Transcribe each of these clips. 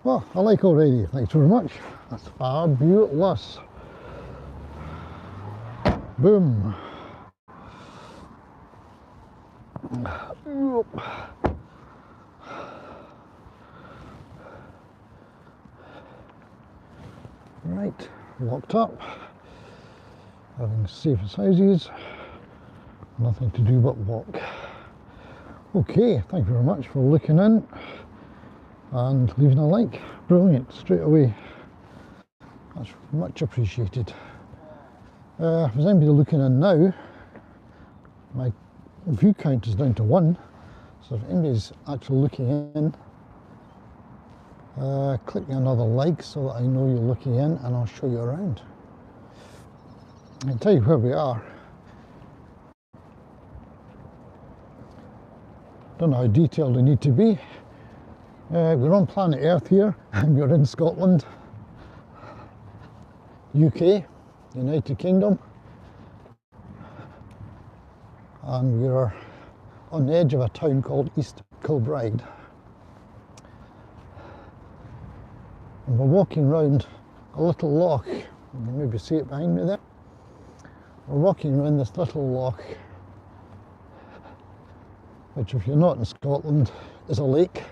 Well, I like already. Thanks very much. That's fabulous. Boom. Right, locked up. Having safe houses. Nothing to do but walk. Okay, thank you very much for looking in and leaving a like. Brilliant, straight away. That's much appreciated. If there's anybody looking in now, my view count is down to 1. So if anybody's actually looking in, click me another like so that I know you're looking in and I'll show you around. I can tell you where we are. Don't know how detailed I need to be. We're on planet Earth here, and we're in Scotland, UK, United Kingdom, and we're on the edge of a town called East Kilbride. And we're walking around a little loch. You can maybe see it behind me there. We're walking around this little loch, which, if you're not in Scotland, is a lake.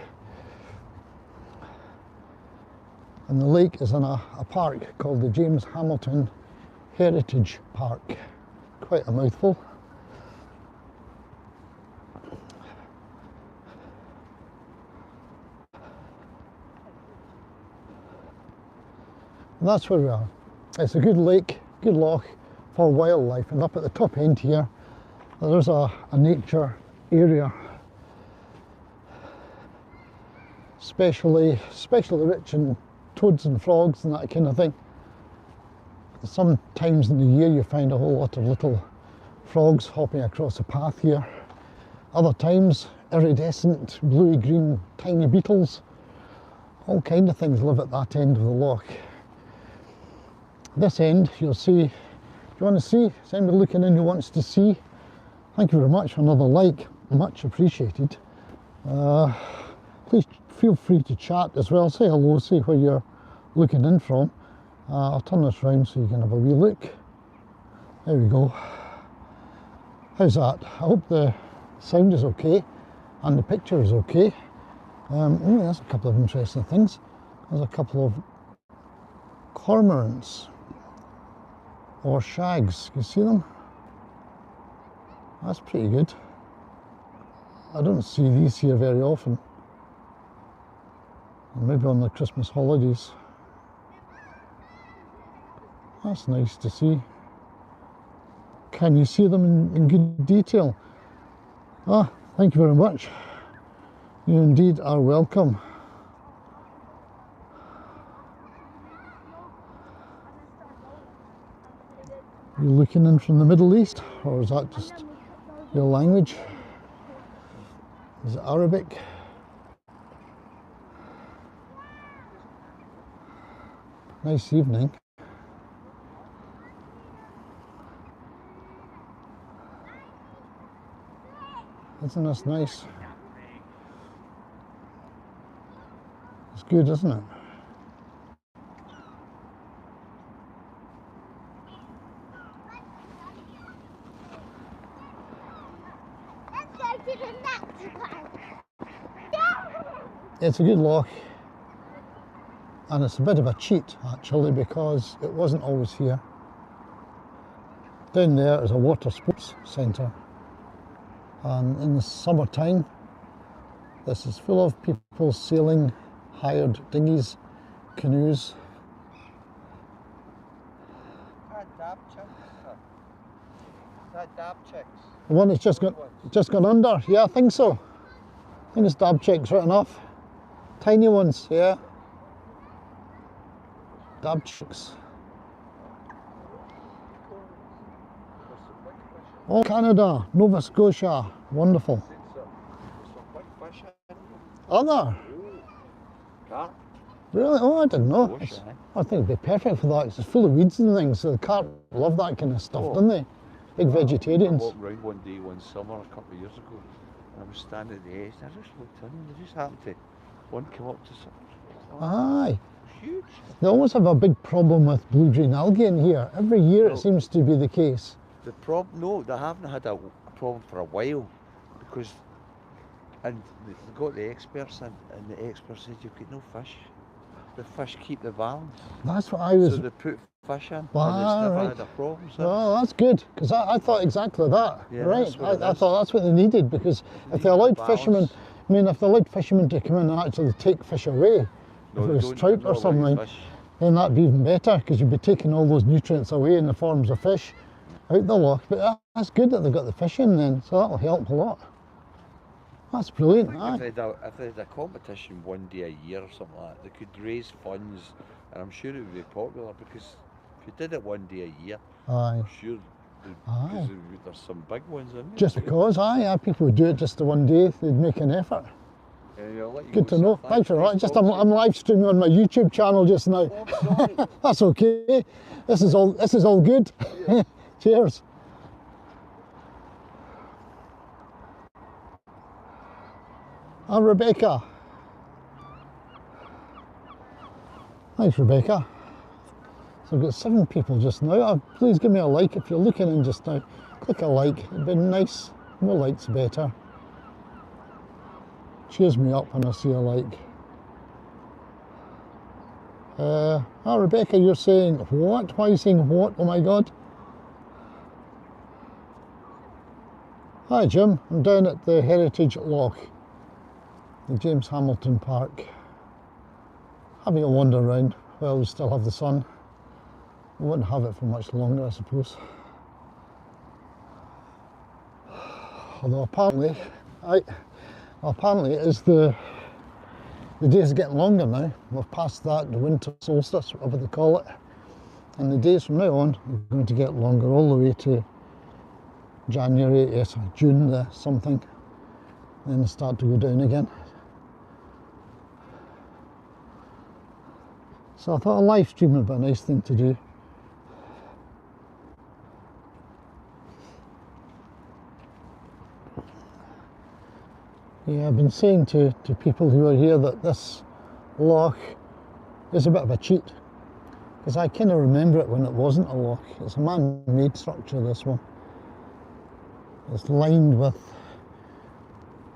And the lake is in a park called the James Hamilton Heritage Park. Quite a mouthful. And that's where we are. It's a good lake, good loch for wildlife. And up at the top end here, there's a nature area, especially rich in toads and frogs and that kind of thing. Sometimes in the year you find a whole lot of little frogs hopping across the path here. Other times, iridescent, bluey green tiny beetles. All kind of things live at that end of the loch. This end, you'll see, if you want to see, is anybody looking in who wants to see, thank you very much for another like, much appreciated. Please feel free to chat as well, say hello, say where you're looking in from. I'll turn this round so you can have a wee look. There we go. How's that? I hope the sound is okay and the picture is okay. There's a couple of interesting things. There's a couple of cormorants or shags. Can you see them? That's pretty good. I don't see these here very often. Maybe on the Christmas holidays. That's nice to see. Can you see them in good detail? Thank you very much. You indeed are welcome. You looking in from the Middle East, or is that just your language? Is it Arabic? Nice evening. Isn't this nice? It's good, isn't it? Let's go to the next one. It's a good loch, and it's a bit of a cheat actually, because it wasn't always here. Down there is a water sports centre, and in the summertime This is full of people sailing hired dinghies, canoes. Dab chicks. Is that dab chicks? The one that's just got under. Yeah, I think so. I think it's dab chicks right enough. Tiny ones, yeah. Dab chicks. Oh, Canada, Nova Scotia, wonderful. Are there? Carp. Really? Oh, I didn't know. Gosh, aye. I think it'd be perfect for that. 'Cause it's full of weeds and things, so the carp love that kind of stuff, Oh. don't they? Big vegetarians. I walked round one day, one summer, a couple of years ago, and I was standing at the edge, and I just looked in, and they just happened to, one came up to something. Aye. Huge. They always have a big problem with blue-green algae in here. Every year No. it seems to be the case. The problem, no, they haven't had a problem for a while, because, and they got the experts in, and the experts said, you've got no fish. The fish keep the balance. That's what I was... So they put fish in, Ah, and it's never right. had a problem since. Oh, that's good, because I thought exactly that. Yeah, right, that's what it I is. thought that's what they needed, because if they allowed balance. fishermen, I mean, if they allowed fishermen to come in and actually take fish away, No, if they it was don't- trout they're or not allowing something, fish. then that'd be even better, because you'd be taking all those nutrients away in the forms of fish out the loch. But that's good that they've got the fish in then, so that'll help a lot. That's brilliant. If Aye. they had a competition one day a year or something like that, they could raise funds, and I'm sure it would be popular, because if you did it one day a year, Aye. I'm sure Aye. because there's some big ones in there. Just because, aye, people would do it just the one day, they'd make an effort. I'll let you Good go, to sir. know. Thanks for that. Nice Just talking I'm live streaming on my YouTube channel just now. to you. Oh, I'm sorry. That's okay. This is all good. Cheers. I'm Rebecca. Thanks, Rebecca. So I've got 7 people just now. Please give me a like if you're looking in just now. Click a like. It'd be nice. More likes the better. Cheers me up when I see a like. Rebecca, you're saying what? Why are you saying what? Oh my God. Hi Jim, I'm down at the Heritage Loch, the James Hamilton Park, having a wander around while we still have the sun. We won't have it for much longer, I suppose. Although apparently it is the days are getting longer now. We've passed that, the winter solstice, whatever they call it. And the days from now on are going to get longer all the way to January, yes, June, the something. Then they start to go down again. So I thought a live stream would be a nice thing to do. Yeah, I've been saying to people who are here that this loch is a bit of a cheat, because I kind of remember it when it wasn't a loch. It's a man-made structure, this one. It's lined with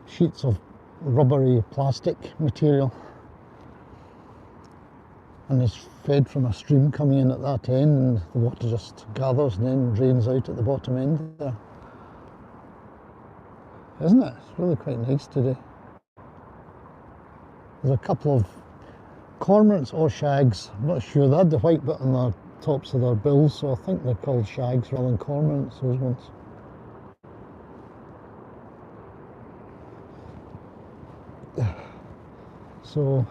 sheets of rubbery plastic material, and it's fed from a stream coming in at that end, and the water just gathers and then drains out at the bottom end there. Isn't it? It's really quite nice today. There's a couple of cormorants or shags, I'm not sure. They had the white bit on the tops of their bills, so I think they're called shags rather than cormorants, those ones. So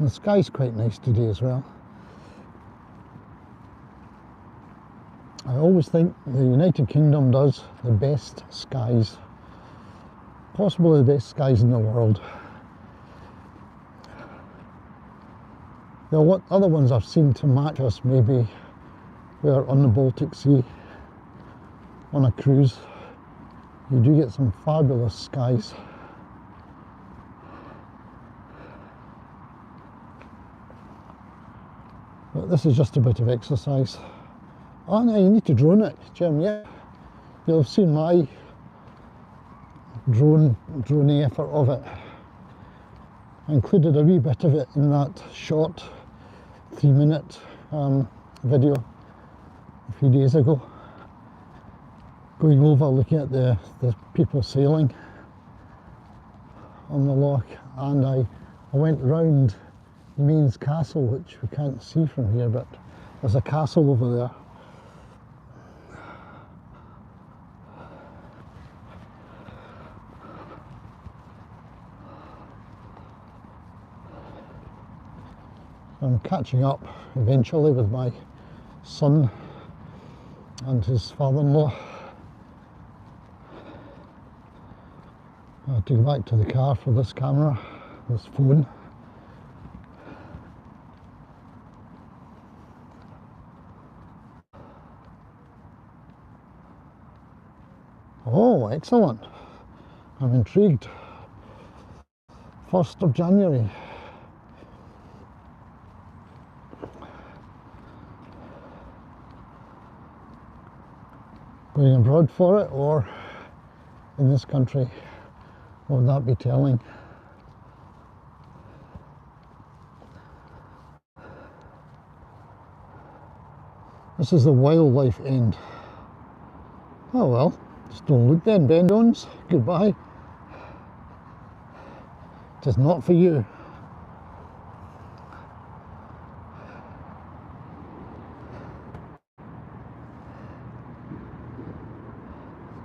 the sky's quite nice today as well. I always think the United Kingdom does the best skies, possibly the best skies in the world. The other ones I've seen to match us maybe were on the Baltic Sea, on a cruise. You do get some fabulous skies. But this is just a bit of exercise. Oh no, you need to drone it, Jim, yeah. You'll have seen my droning effort of it. I included a wee bit of it in that short 3-minute video a few days ago, going over looking at the people sailing on the loch, and I went round Main's castle, which we can't see from here, but there's a castle over there. I'm catching up eventually with my son and his father-in-law. I have to go back to the car for this camera, this phone. Oh, excellent. I'm intrigued. 1st of January. Going abroad for it, or in this country? What would that be telling? This is the wildlife end. Oh well, just don't look then, Ben Jones. Goodbye. It is not for you.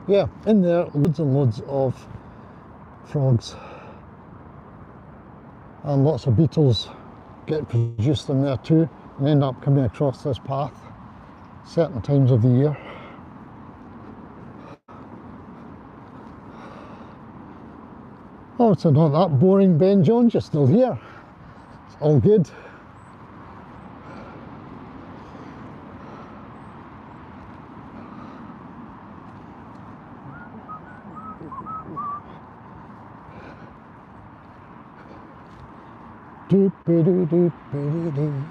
Yeah, in there, loads and loads of frogs. And lots of beetles get produced in there too, and end up coming across this path certain times of the year. Oh, it's not that boring, Ben Jones, you're still here. It's all good. Doop-a-doo-doop-a-doo-doo.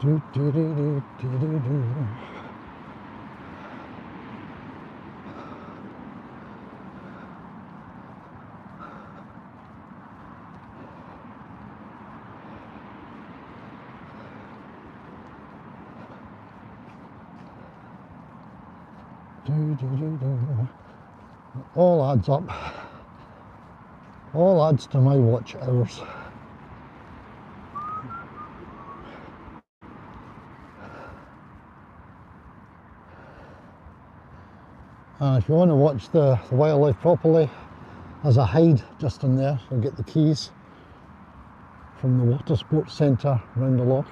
Do-do-do-do-do-do-do. Do-do-do-do. All adds up. All adds to my watch hours. And if you want to watch the wildlife properly, there's a hide just in there. You'll get the keys from the water sports centre around the loch.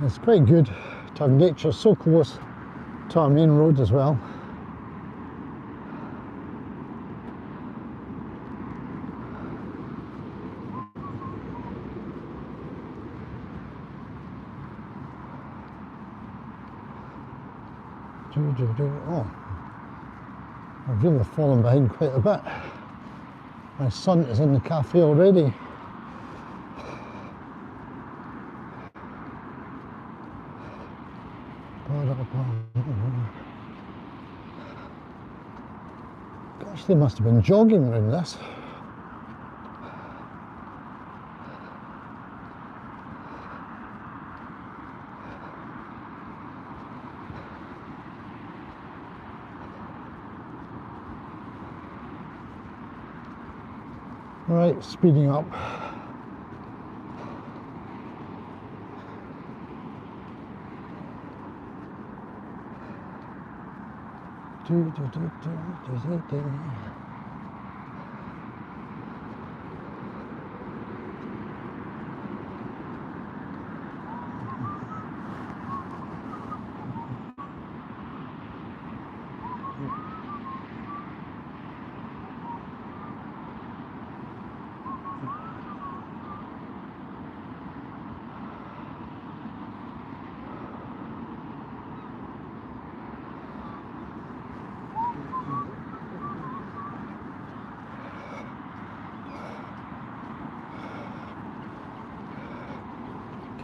It's quite good to have nature so close to our main road as well. Oh, I've really fallen behind quite a bit. My son is in the cafe already. Gosh, they must have been jogging around this. Right, speeding up.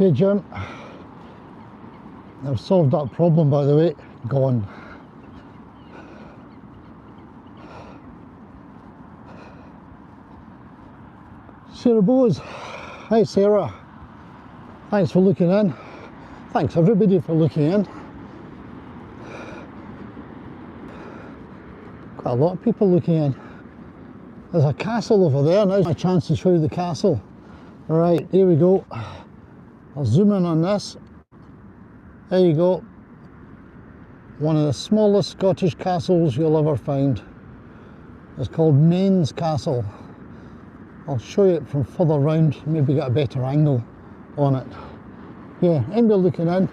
Okay, Jim. I've solved that problem, by the way. Gone. Sarah Bowes. Hi, Sarah. Thanks for looking in. Thanks everybody for looking in. Quite a lot of people looking in. There's a castle over there. Now's my chance to show you the castle. Alright, here we go. I'll zoom in on this. There you go. One of the smallest Scottish castles you'll ever find. It's called Mains Castle. I'll show you it from further round, maybe get a better angle on it. Yeah, anybody looking in,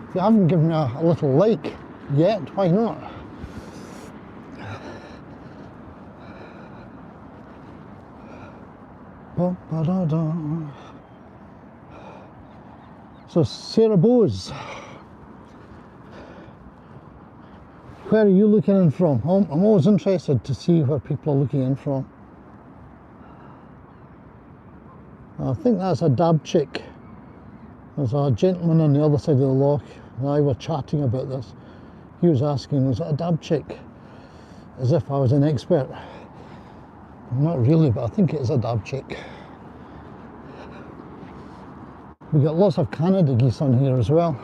if you haven't given me a little like yet, why not? So Sarah Bowes, where are you looking in from? I'm always interested to see where people are looking in from. I think that's a dab chick. There's a gentleman on the other side of the loch and I were chatting about this. He was asking, was it a dab chick? As if I was an expert. Not really, but I think it is a dab chick. We got lots of Canada geese on here as well.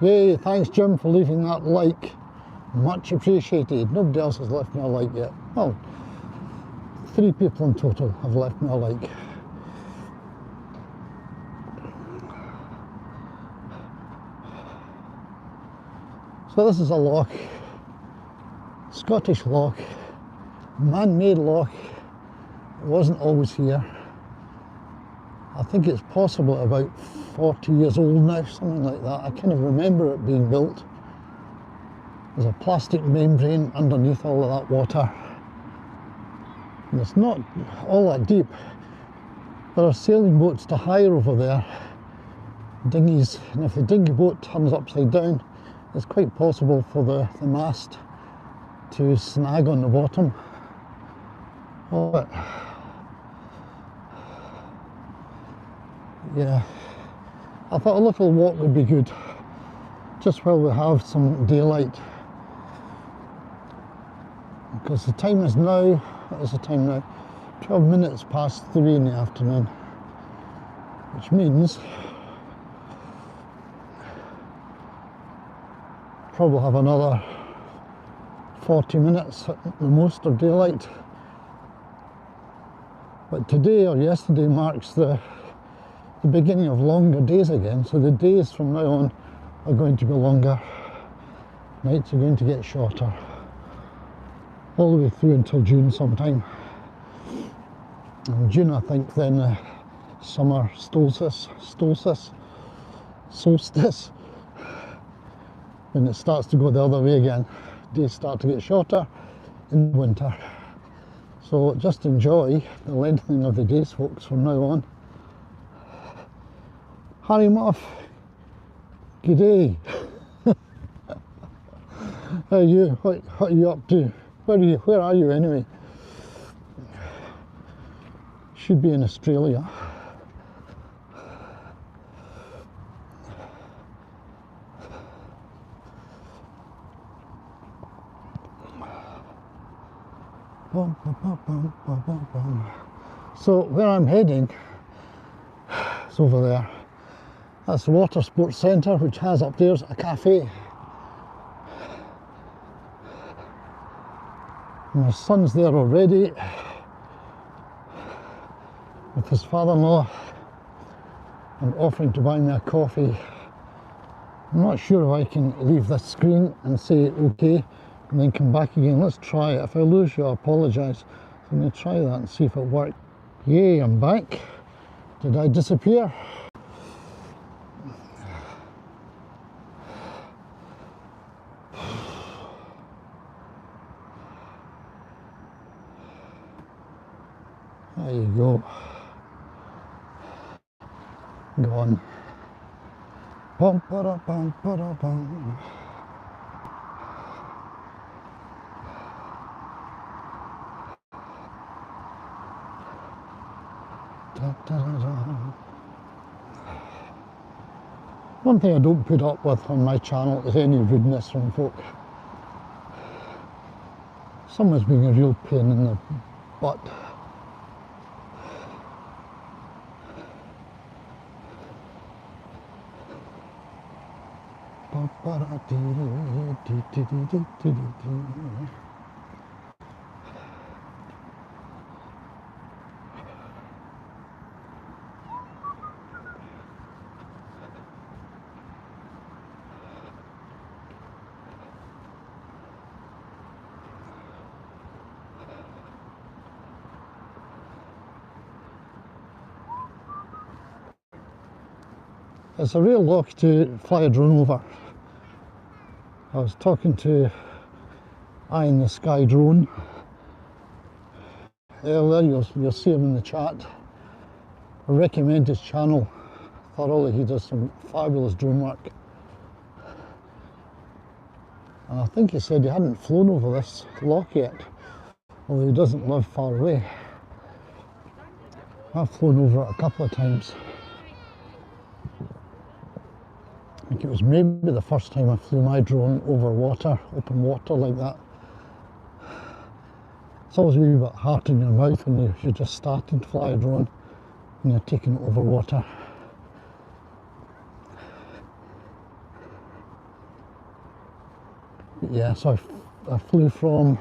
Yay, thanks Jim for leaving that like. Much appreciated. Nobody else has left me a like yet. Well, 3 people in total have left me a like. So this is a loch, Scottish loch, man-made loch. It wasn't always here. I think it's possible about 40 years old now, something like that. I kind of remember it being built. There's a plastic membrane underneath all of that water. And it's not all that deep. There are sailing boats to hire over there, dinghies, and if the dinghy boat turns upside down, it's quite possible for the mast to snag on the bottom of it. Yeah, I thought a little walk would be good, just while we have some daylight. Because the time is now, what is the time now? 12 minutes past 3 in the afternoon, which means probably have another 40 minutes at the most of daylight. But today or yesterday marks the beginning of longer days again, so the days from now on are going to be longer, nights are going to get shorter, all the way through until June sometime. In June I think then the summer solstice, when it starts to go the other way again, days start to get shorter in winter. So just enjoy the lengthening of the days, folks, from now on. Harry Muff, g'day. How are you? What are you up to? Where are you anyway? Should be in Australia. So where I'm heading is over there. That's the Water Sports Centre, which has up there a cafe. My son's there already with his father-in-law and offering to buy me a coffee. I'm not sure if I can leave this screen and say okay and then come back again. Let's try it. If I lose you, I apologise. I'm going to try that and see if it works. Yay, I'm back. Did I disappear? There you go. Go on. Bum, ba-da, bum, ba-da, bum. One thing I don't put up with on my channel is any rudeness from folk. Someone's being a real pain in the butt. It's a real loch to fly a drone over. I was talking to Eye in the Sky Drone earlier, you'll see him in the chat. I recommend his channel thoroughly, he does some fabulous drone work. And I think he said he hadn't flown over this loch yet, although he doesn't live far away. I've flown over it a couple of times. I think it was maybe the first time I flew my drone over water, open water like that. It's always a wee bit hard in your mouth when you're just starting to fly a drone and you're taking it over water. But yeah, so I flew from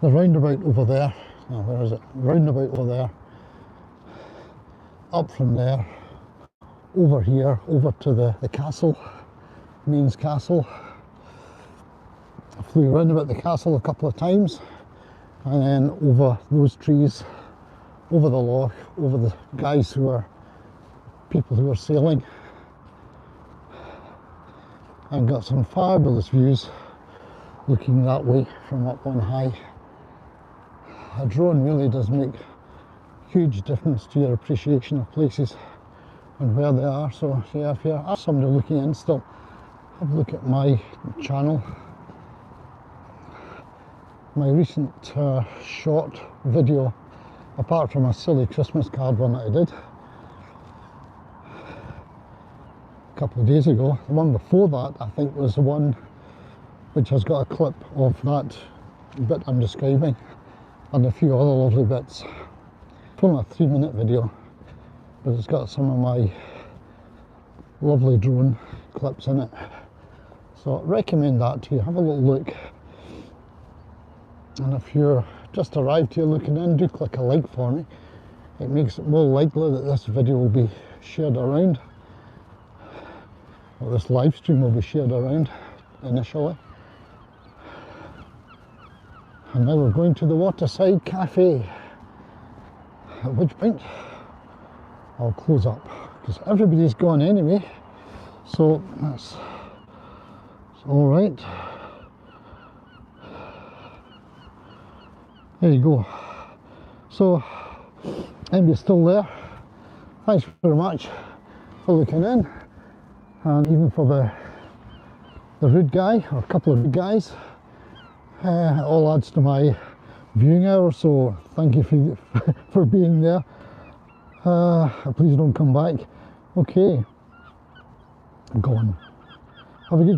the roundabout over there. Now, where is it? Roundabout over there. Up from there. Over here, over to the castle, Main's castle. I flew around about the castle a couple of times and then over those trees, over the loch, over the guys who were, people who were sailing, and got some fabulous views looking that way from up on high. A drone really does make a huge difference to your appreciation of places and where they are. So yeah, if you're somebody looking in still, have a look at my channel. My recent short video, apart from a silly Christmas card one that I did a couple of days ago, the one before that I think was the one which has got a clip of that bit I'm describing and a few other lovely bits. It's only a 3-minute video, but it's got some of my lovely drone clips in it. So recommend that to you, have a little look. And if you're just arrived here looking in, do click a like for me. It makes it more likely that this video will be shared around, or this live stream will be shared around initially. And now we're going to the Waterside Cafe, at which point I'll close up because everybody's gone anyway, so that's all right. There you go. So anybody's still there, thanks very much for looking in, and even for the rude guy, or a couple of rude guys. It all adds to my viewing hour, so thank you for being there. Please don't come back. Okay, go on. Have a good